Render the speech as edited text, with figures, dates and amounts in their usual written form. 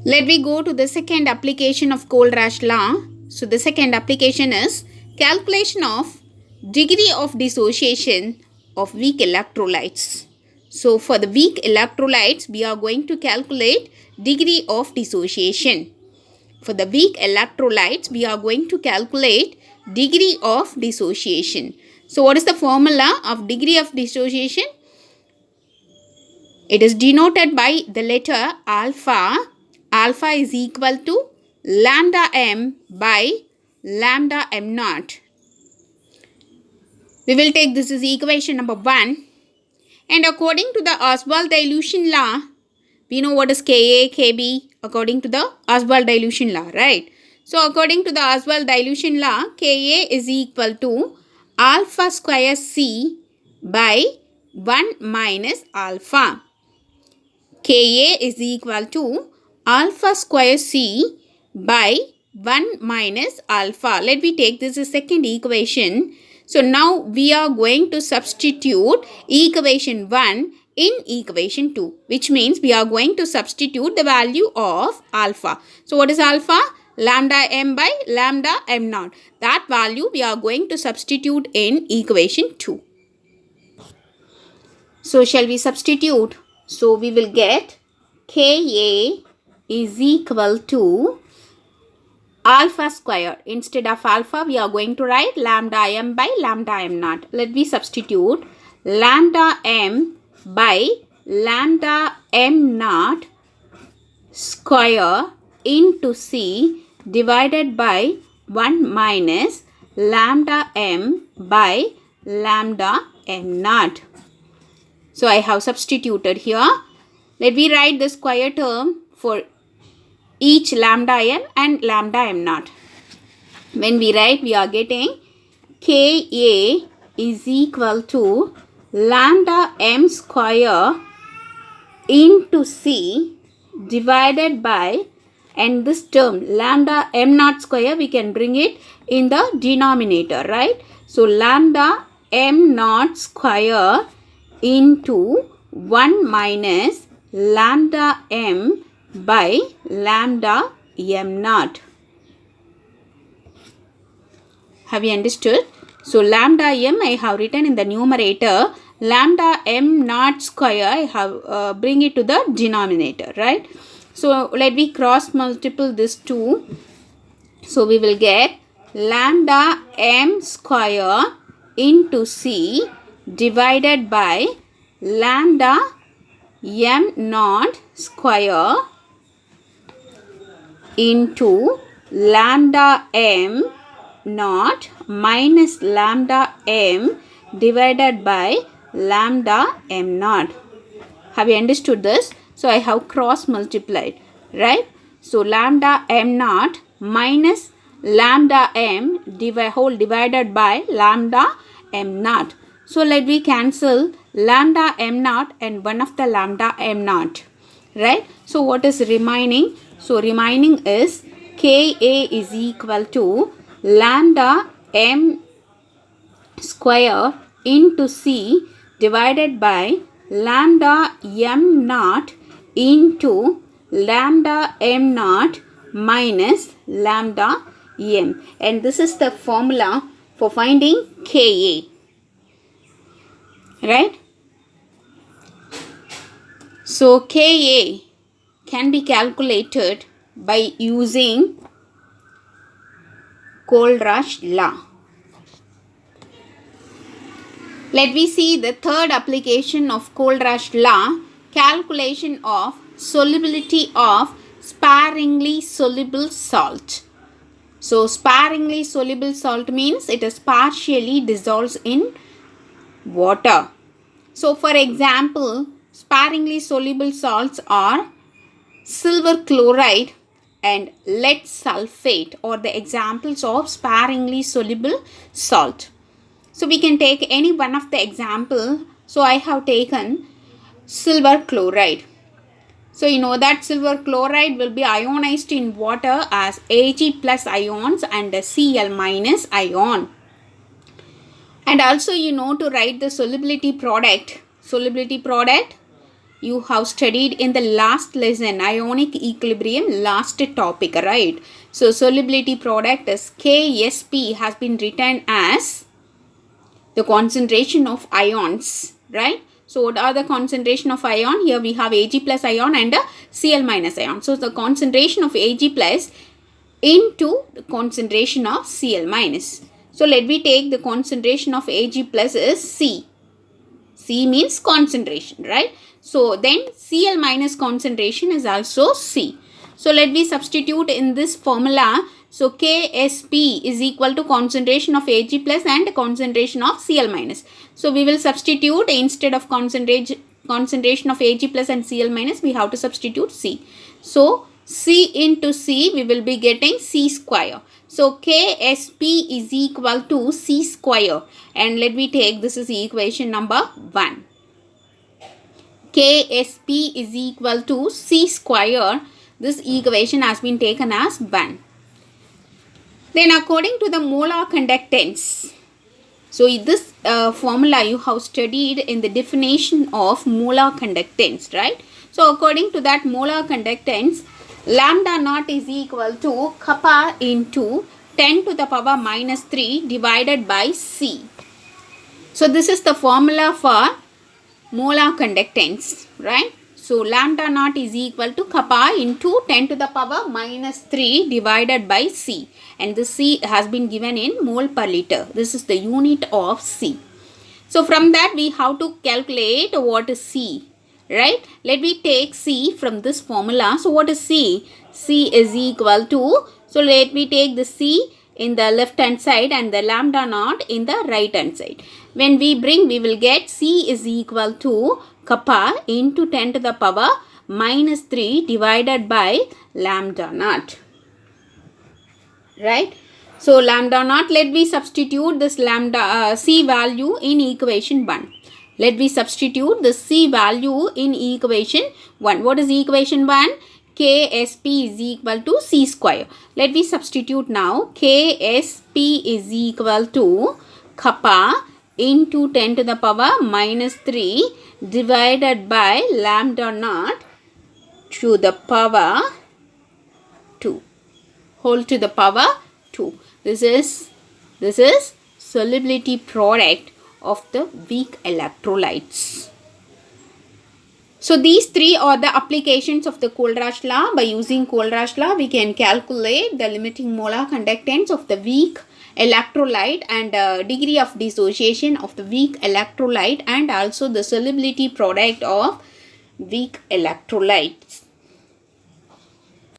Let me go to the second application of Kohlrausch law. So the second application is calculation of degree of dissociation of weak electrolytes. So for the weak electrolytes, we are going to calculate degree of dissociation. For the weak electrolytes, we are going to calculate degree of dissociation. So what is the formula of degree of dissociation? It is denoted by the letter alpha. Alpha is equal to lambda m by lambda m naught. We will take this as equation number 1. And according to the Ostwald dilution law, we know what is Ka, Kb according to the Ostwald dilution law, right? So according to the Ostwald dilution law, Ka is equal to alpha square C by 1 minus alpha. Ka is equal to alpha square C by 1 minus alpha. Let me take this as second equation. So now we are going to substitute equation 1 in equation 2, which means we are going to substitute the value of alpha. So what is alpha? Lambda m by lambda m naught. That value we are going to substitute in equation 2. So shall we substitute? So we will get Ka is equal to alpha square. Instead of alpha, we are going to write lambda m by lambda m naught. Let me substitute lambda m by lambda m naught square into C divided by 1 minus lambda m by lambda m naught. So I have substituted here. Let me write the square term for each lambda m and lambda m naught. When we write, we are getting Ka is equal to lambda m square into C divided by, and this term lambda m naught square, we can bring it in the denominator, right? So lambda m naught square into 1 minus lambda m by lambda m naught. Have you understood? So lambda m I have written in the numerator, lambda m naught square I have bring it to the denominator, right? So let me cross multiple this 2. So we will get lambda m square into C divided by lambda m naught square into lambda m naught minus lambda m divided by lambda m naught. Have you understood this? So I have cross multiplied, right? So lambda m naught minus lambda m whole divided by lambda m naught. So let me cancel lambda m naught and one of the lambda m naught, right? So what is remaining? So remaining is Ka is equal to lambda m square into C divided by lambda m naught into lambda m naught minus lambda m. And this is the formula for finding Ka, right? So Ka can be calculated by using Kohlrausch law. Let me see the third application of Kohlrausch law, calculation of solubility of sparingly soluble salt. So sparingly soluble salt means it is partially dissolves in water. So for example, sparingly soluble salts are silver chloride and lead sulfate, or the examples of sparingly soluble salt. So we can take any one of the example. So I have taken silver chloride. So you know that silver chloride will be ionized in water as Ag plus ions and Cl minus ion. And also you know to write the solubility product. Solubility product you have studied in the last lesson, ionic equilibrium, last topic, right? So solubility product is KSP has been written as the concentration of ions, right? So what are the concentration of ion? Here we have Ag plus ion and Cl minus ion. So the concentration of Ag plus into the concentration of Cl minus. So let me take the concentration of Ag plus is C. C means concentration, right? So then Cl minus concentration is also C. So let me substitute in this formula. So Ksp is equal to concentration of Ag plus and concentration of Cl minus. So we will substitute instead of concentration of Ag plus and Cl minus, we have to substitute C. So C into C, we will be getting C square. So Ksp is equal to C square. And let me take, this is equation number 1. Ksp is equal to C square. This equation has been taken as 1. Then according to the molar conductance, so this formula you have studied in the definition of molar conductance, right? So according to that molar conductance, lambda naught is equal to kappa into 10 to the power minus 3 divided by C. So this is the formula for molar conductance, right? So lambda naught is equal to kappa into 10 to the power minus 3 divided by C. And the C has been given in mole per liter. This is the unit of C. So from that we have to calculate what is C, right? Let me take C from this formula. So what is C? C is equal to, so let me take the C in the left hand side and the lambda naught in the right hand side. When we bring, we will get C is equal to kappa into 10 to the power minus 3 divided by lambda naught, right? So lambda naught, let me substitute this lambda C value in equation 1. Let me substitute the C value in equation 1. What is equation 1? Ksp is equal to C square. Let me substitute now. Ksp is equal to kappa into 10 to the power minus 3 divided by lambda naught to the power 2. Whole to the power 2. This is solubility product of the weak electrolytes. So these three are the applications of the Kohlrausch law. By using Kohlrausch law, we can calculate the limiting molar conductance of the weak electrolyte and degree of dissociation of the weak electrolyte and also the solubility product of weak electrolytes.